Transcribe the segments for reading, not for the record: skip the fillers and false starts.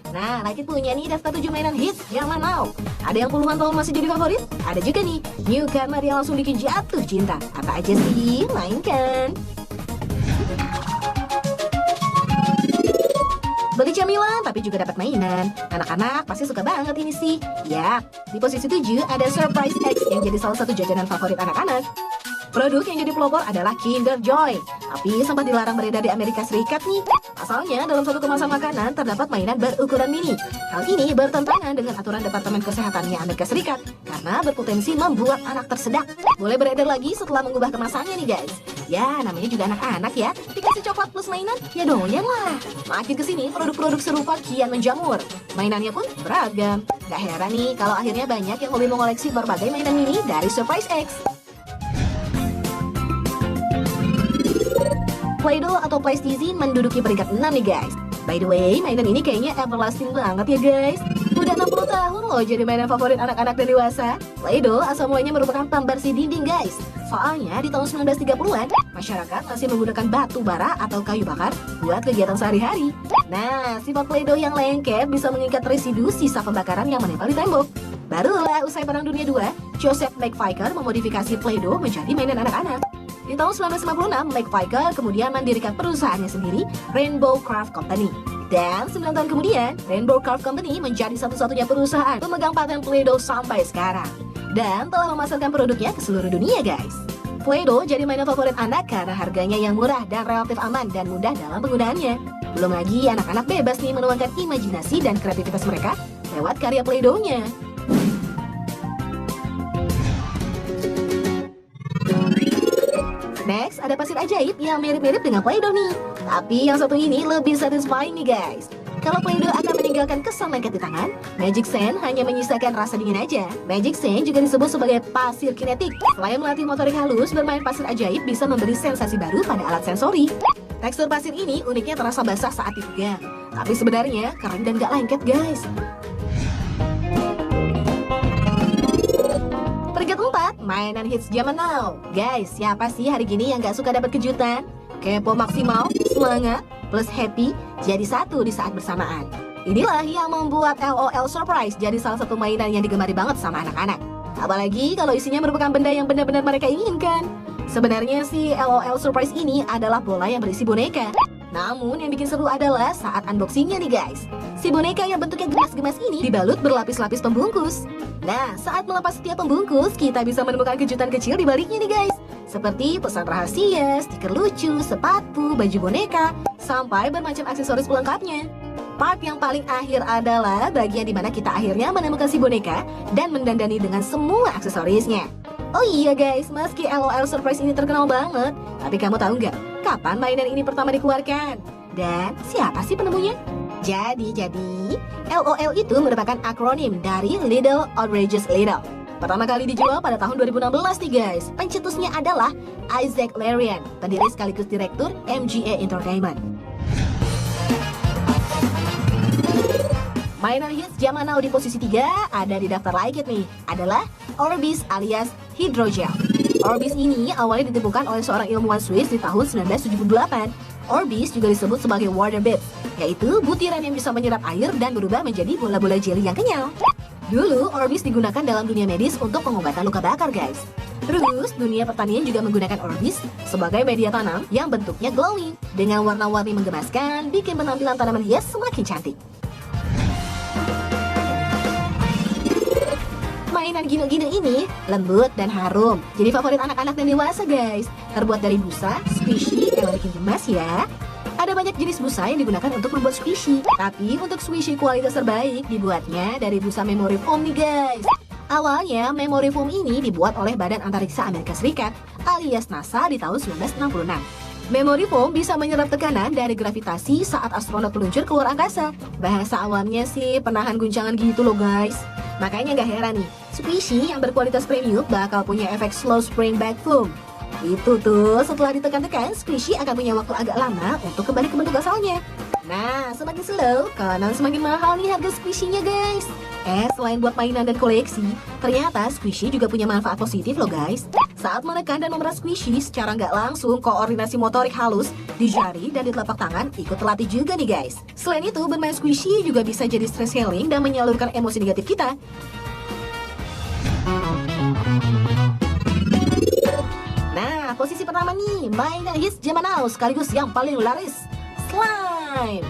Nah, Like It punya nih daftar 7 mainan hits zaman now. Ada yang puluhan tahun masih jadi favorit, ada juga nih newcomer yang langsung bikin jatuh cinta. Apa aja sih? Mainkan. Beli camilan tapi juga dapat mainan. Anak-anak pasti suka banget ini sih. Yap, di posisi 7 ada Surprise X yang jadi salah satu jajanan favorit anak-anak. Produk yang jadi pelopor adalah Kinder Joy, tapi sempat dilarang beredar di Amerika Serikat nih. Pasalnya dalam satu kemasan makanan terdapat mainan berukuran mini. Hal ini bertentangan dengan aturan Departemen Kesehatannya Amerika Serikat karena berpotensi membuat anak tersedak. Boleh beredar lagi setelah mengubah kemasannya nih guys. Ya, namanya juga anak-anak ya. Dikasih coklat plus mainan, ya doyan lah. Makin kesini produk-produk serupa kian menjamur. Mainannya pun beragam. Gak heran nih kalau akhirnya banyak yang hobi mengoleksi berbagai mainan mini dari Surprise X. Play-Doh atau Plasticine menduduki peringkat 6 nih guys. By the way, mainan ini kayaknya everlasting banget ya guys. Udah 60 tahun loh jadi mainan favorit anak-anak dan dewasa. Play-Doh asal mulanya merupakan pembersih dinding guys. Soalnya di tahun 1930-an, masyarakat masih menggunakan batu bara atau kayu bakar buat kegiatan sehari-hari. Nah, sifat Play-Doh yang lengket bisa mengikat residu sisa pembakaran yang menempel di tembok. Barulah usai Perang Dunia II, Joseph McVicker memodifikasi Play-Doh menjadi mainan anak-anak. Di tahun 1956, McVicker kemudian mendirikan perusahaannya sendiri, Rainbow Craft Company. Dan 9 tahun kemudian, Rainbow Craft Company menjadi satu-satunya perusahaan pemegang paten Play-Doh sampai sekarang. Dan telah memasarkan produknya ke seluruh dunia guys. Play-Doh jadi mainan favorit anak karena harganya yang murah dan relatif aman dan mudah dalam penggunaannya. Belum lagi anak-anak bebas nih menuangkan imajinasi dan kreativitas mereka lewat karya Play-Doh-nya. Next, ada pasir ajaib yang mirip-mirip dengan Play-Doh nih. Tapi yang satu ini lebih satisfying nih guys. Kalau Play-Doh akan meninggalkan kesan lengket di tangan, Magic Sand hanya menyisakan rasa dingin aja. Magic Sand juga disebut sebagai pasir kinetik. Selain melatih motorik halus, bermain pasir ajaib bisa memberi sensasi baru pada alat sensori. Tekstur pasir ini uniknya terasa basah saat dipegang. Tapi sebenarnya keren dan gak lengket guys. Peringkat 4, mainan hits zaman now. Guys, siapa sih hari gini yang gak suka dapat kejutan? Kepo maksimal, semangat, plus happy, jadi satu di saat bersamaan. Inilah yang membuat LOL Surprise jadi salah satu mainan yang digemari banget sama anak-anak. Apalagi kalau isinya merupakan benda yang benar-benar mereka inginkan. Sebenarnya sih LOL Surprise ini adalah bola yang berisi boneka. Namun yang bikin seru adalah saat unboxingnya nih guys. Si boneka yang bentuknya gemas-gemas ini dibalut berlapis-lapis pembungkus. Nah, saat melepas setiap pembungkus, kita bisa menemukan kejutan kecil di baliknya nih guys. Seperti pesan rahasia, stiker lucu, sepatu, baju boneka, sampai bermacam aksesoris pelengkapnya. Part yang paling akhir adalah bagian dimana kita akhirnya menemukan si boneka dan mendandani dengan semua aksesorisnya. Oh iya guys, meski LOL Surprise ini terkenal banget, tapi kamu tahu nggak kapan mainan ini pertama dikeluarkan? Dan siapa sih penemunya? Jadi LOL itu merupakan akronim dari Little Outrageous Little. Pertama kali dijual pada tahun 2016 nih guys. Pencetusnya adalah Isaac Larian, pendiri sekaligus direktur MGA Entertainment. Mainan hits zaman now di posisi 3 ada di daftar Like It nih, adalah Orbis alias Hydrogel. Orbis ini awalnya ditemukan oleh seorang ilmuwan Swiss di tahun 1978. Orbis juga disebut sebagai water bed, yaitu butiran yang bisa menyerap air dan berubah menjadi bola-bola jelly yang kenyal. Dulu, Orbis digunakan dalam dunia medis untuk pengobatan luka bakar guys. Terus, dunia pertanian juga menggunakan Orbis sebagai media tanam yang bentuknya glowing. Dengan warna-warni menggemaskan, bikin penampilan tanaman hias semakin cantik. Mainan gino-gino ini lembut dan harum, jadi favorit anak-anak dan dewasa guys. Terbuat dari busa, squishy, yang bikin gemas ya. Ada banyak jenis busa yang digunakan untuk membuat squishy. Tapi untuk squishy kualitas terbaik dibuatnya dari busa memory foam nih guys. Awalnya memory foam ini dibuat oleh Badan Antariksa Amerika Serikat alias NASA di tahun 1966. Memory foam bisa menyerap tekanan dari gravitasi saat astronot meluncur keluar angkasa. Bahasa awamnya sih penahan guncangan gitu loh guys. Makanya gak heran nih, squishy yang berkualitas premium bakal punya efek slow spring back foam. Itu tuh, setelah ditekan-tekan, squishy akan punya waktu agak lama untuk kembali ke bentuk asalnya. Nah, semakin slow, konon semakin mahal nih harga squishy-nya guys. Selain buat mainan dan koleksi, ternyata squishy juga punya manfaat positif loh guys. Saat menekan dan memeras squishy secara nggak langsung, koordinasi motorik halus di jari dan di telapak tangan ikut terlatih juga nih guys. Selain itu, bermain squishy juga bisa jadi stress healing dan menyalurkan emosi negatif kita. Nah, posisi pertama nih, mainan hits zaman now sekaligus yang paling laris, slime.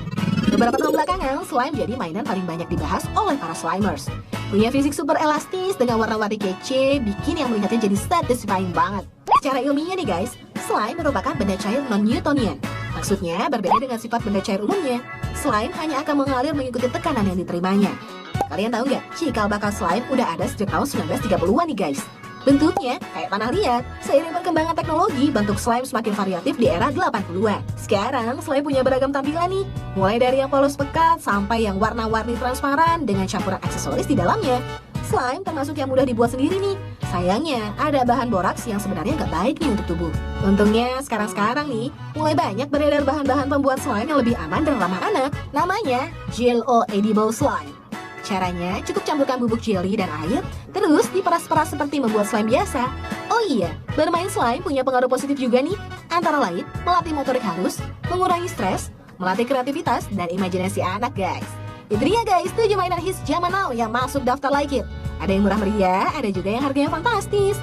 Beberapa tahun belakangan, slime jadi mainan paling banyak dibahas oleh para slimers. Punya fisik super elastis dengan warna-warni kece, bikin yang melihatnya jadi satisfying banget. Secara ilmiahnya nih guys, slime merupakan benda cair non-Newtonian. Maksudnya, berbeda dengan sifat benda cair umumnya, slime hanya akan mengalir mengikuti tekanan yang diterimanya. Kalian tahu nggak, cikal bakal slime udah ada sejak tahun 1930-an nih guys. Bentuknya kayak tanah liat. Seiring perkembangan teknologi, bentuk slime semakin variatif di era 80-an. Sekarang, slime punya beragam tampilan nih. Mulai dari yang polos pekat sampai yang warna-warni transparan dengan campuran aksesoris di dalamnya. Slime termasuk yang mudah dibuat sendiri nih. Sayangnya, ada bahan boraks yang sebenarnya nggak baik nih untuk tubuh. Untungnya, sekarang nih, mulai banyak beredar bahan-bahan pembuat slime yang lebih aman dan ramah anak. Namanya Gel-O-Edible Slime. Caranya, cukup campurkan bubuk jelly dan air, terus diperas-peras seperti membuat slime biasa. Oh iya, bermain slime punya pengaruh positif juga nih, antara lain melatih motorik halus, mengurangi stres, melatih kreativitas, dan imajinasi anak guys. Itu dia guys, 7 mainan hits zaman now yang masuk daftar like it. Ada yang murah meriah, ada juga yang harganya fantastis.